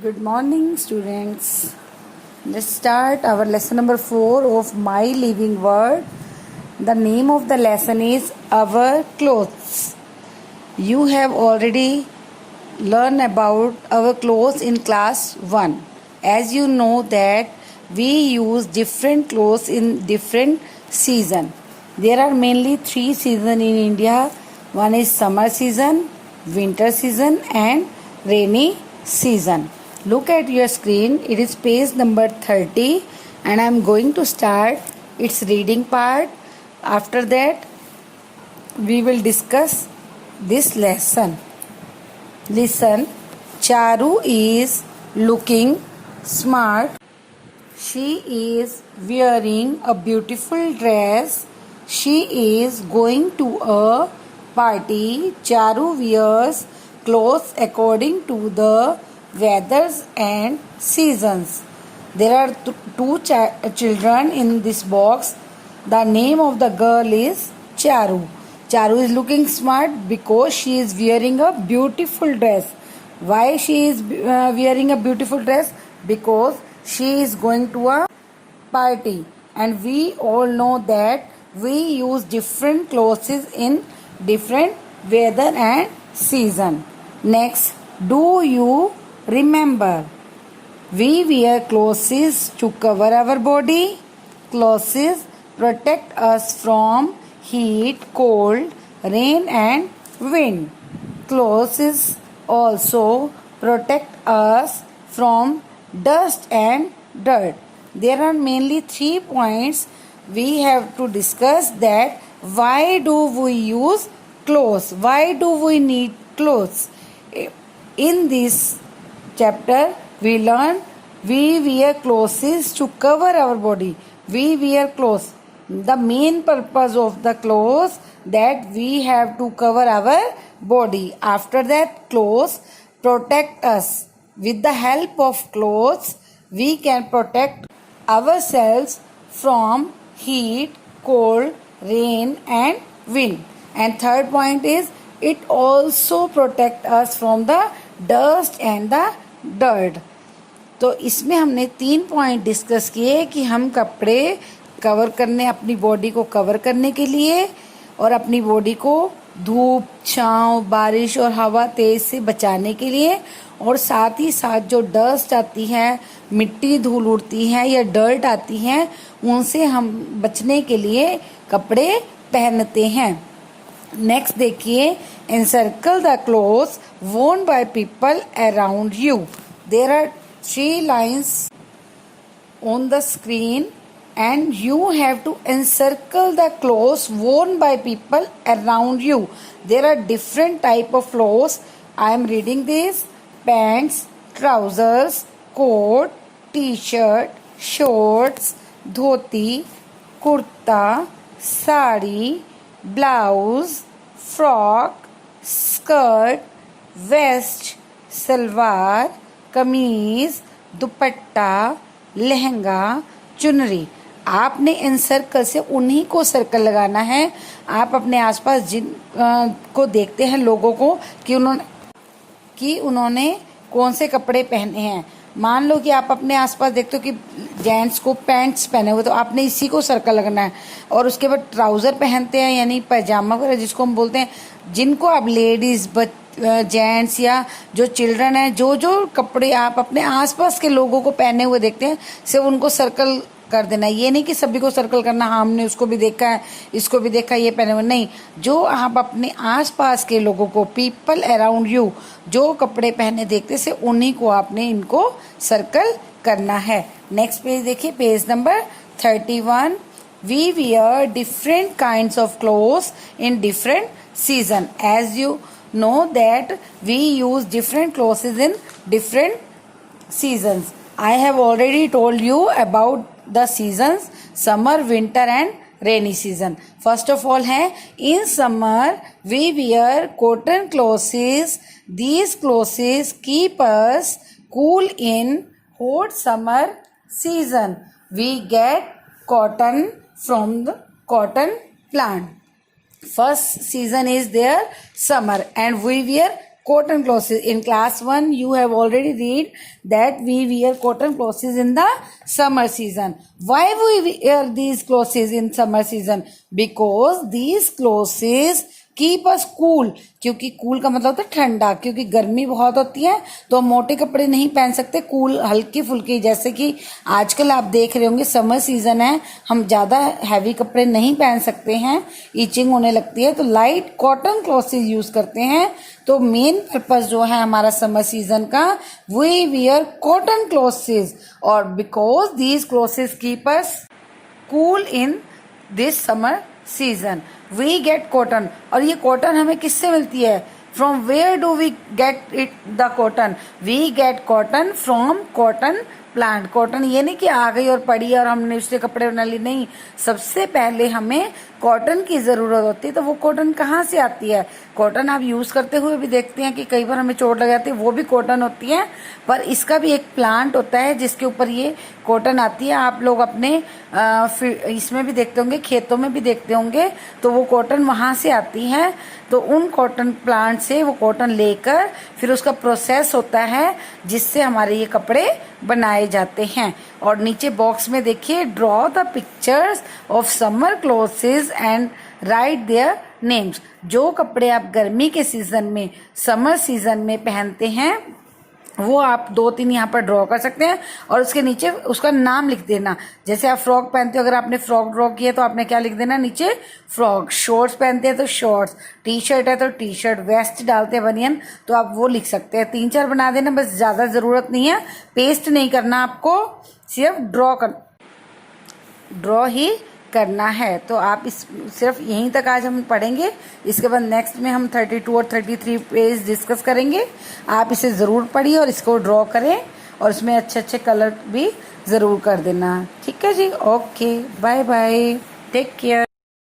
Good morning, students. Let's start our lesson number 4 of My Living Word. The name of the lesson is Our Clothes. You have already learned about our clothes in class 1. As you know that we use different clothes in different season. There are mainly 3 seasons in India. One is summer season, winter season and rainy season. Look at your screen. It is page number 30 and I am going to start its reading part. After that we will discuss this lesson. Listen. Charu is looking smart. She is wearing a beautiful dress. She is going to a party. Charu wears clothes according to the weathers and seasons. There are two children in this box. The name of the girl is Charu. Charu is looking smart because she is wearing a beautiful dress. Why she is wearing a beautiful dress? Because she is going to a party. And we all know that we use different clothes in different weather and season. Next, do you remember? We wear clothes to cover our body. Clothes protect us from heat, cold, rain and wind. Clothes also protect us from dust and dirt. There are mainly 3 points we have to discuss. That why do we use clothes? Why do we need clothes? In this chapter we learn we wear clothes to cover our body. We wear clothes. The main purpose of the clothes that we have to cover our body. After that, clothes protect us. With the help of clothes we can protect ourselves from heat, cold, rain and wind. And third point is it also protect us from the dust and the dirt. तो इसमें हमने 3 point discuss किए कि हम कपड़े cover करने, अपनी body को कवर करने के लिए और अपनी बॉडी को धूप, छांव, बारिश और हवा तेज से बचाने के लिए, और साथ ही साथ जो डस्ट आती है, मिट्टी धूल उड़ती है या डर्ट आती है, उनसे हम बचने के लिए कपड़े पहनते हैं. नेक्स्ट देखिए. Encircle the clothes worn by people around you. There are 3 lines on the screen and you have to encircle the clothes worn by people around you. There are different type of clothes. I am reading this: pants, trousers, coat, t-shirt, shorts, dhoti, kurta, sari, blouse, frock, skirt, vest, salwar, कमीज, दुपट्टा, लहंगा, चुनरी. आपने इन circle से उन्हीं को circle लगाना है. आप अपने आसपास जिन को देखते हैं लोगों को कि उन्होंने कौन से कपड़े पहने हैं. मान लो कि आप अपने आसपास देखते हो कि जेंट्स को पैंट्स पहने हुए, तो आपने इसी को सर्कल लगाना है. और उसके बाद ट्राउज़र पहनते हैं यानी पैजामा वगैरह जिसको हम बोलते हैं. जिनको आप लेडीज़, जेंट्स या जो चिल्ड्रन है, जो जो कपड़े आप अपने आसपास के लोगों को पहने हुए देखते हैं, सिर्फ उनको सर्कल कर देना. ये नहीं कि सभी को सर्कल करना, हाँ हमने उसको भी देखा है, इसको भी देखा है, ये पहने हुए नहीं. जो आप अपने आसपास के लोगों को, पीपल अराउंड यू, जो कपड़े पहने देखते से उन्हीं को आपने इनको सर्कल करना है. नेक्स्ट पेज देखिए, page number 31. We wear different kinds of clothes in different season. As you know that we use different clothes in different seasons. I have already told you about the seasons: summer, winter and rainy season. First of all है, in summer we wear cotton clothes. These clothes keep us cool in hot summer season. We get cotton from the cotton plant. First season is there summer and we wear cotton clothes. In class 1 you have already read that we wear cotton clothes in the summer season. Why we wear these clothes in summer season? Because these clothes keep us cool, क्योंकि cool का मतलब होता है ठंडा, क्योंकि गर्मी बहुत होती है तो हम मोटे कपड़े नहीं पहन सकते, कूल हल्की फुल्की, जैसे कि आजकल आप देख रहे होंगे समर सीजन है, हम ज़्यादा हैवी कपड़े नहीं पहन सकते हैं, ईचिंग होने लगती है, तो लाइट कॉटन क्लॉथ्स यूज़ करते हैं। तो मेन पर्पज़ जो है हमारा समर सीजन का, वी वियर कॉटन क्लॉथ्स, और because these clothes keep us cool in this summer season. We get cotton, और ये कॉटन हमें किससे मिलती है? From where do we get it the cotton? We get cotton from cotton plant. Cotton ये नहीं कि आ गई और पड़ी और हमने उससे कपड़े बना लिए, नहीं, सबसे पहले हमें कॉटन की ज़रूरत होती है। तो वो कॉटन कहाँ से आती है? कॉटन आप यूज़ करते हुए भी देखते हैं कि कई बार हमें चोट लग जाती है, वो भी कॉटन होती है, पर इसका भी एक प्लांट होता है जिसके ऊपर ये कॉटन आती है। आप लोग अपने इसमें भी देखते होंगे, खेतों में भी देखते होंगे, तो वो कॉटन वहाँ से आती है। तो उन कॉटन प्लांट से वो कॉटन लेकर फिर उसका प्रोसेस होता है जिससे हमारे ये कपड़े बनाए जाते हैं। और नीचे बॉक्स में देखिए, draw the pictures of summer clothes and right their names. जो कपड़े आप गर्मी के सीजन में, समर सीजन में पहनते हैं, वो आप 2-3 यहाँ पर ड्रॉ कर सकते हैं और उसके नीचे उसका नाम लिख देना। जैसे आप फ्रॉक पहनते हो, अगर आपने फ्रॉक ड्रॉ किया तो आपने क्या लिख देना नीचे? फ्रॉक। शॉर्ट्स पहनते हैं तो शॉर्ट्स, टी शर्ट है तो टी शर्ट, वेस्ट डालते हैं बनियन तो आप वो लिख सकते हैं। 3-4 बना देना बस, ज़्यादा ज़रूरत नहीं है, पेस्ट नहीं करना आपको, सिर्फ ड्रॉ ही करना है। तो आप इस सिर्फ यहीं तक आज हम पढ़ेंगे, इसके बाद नेक्स्ट में हम 32 और 33 पेज डिस्कस करेंगे। आप इसे ज़रूर पढ़िए और इसको ड्रॉ करें और उसमें अच्छे अच्छे कलर भी ज़रूर कर देना। ठीक है जी, okay, bye bye, take care.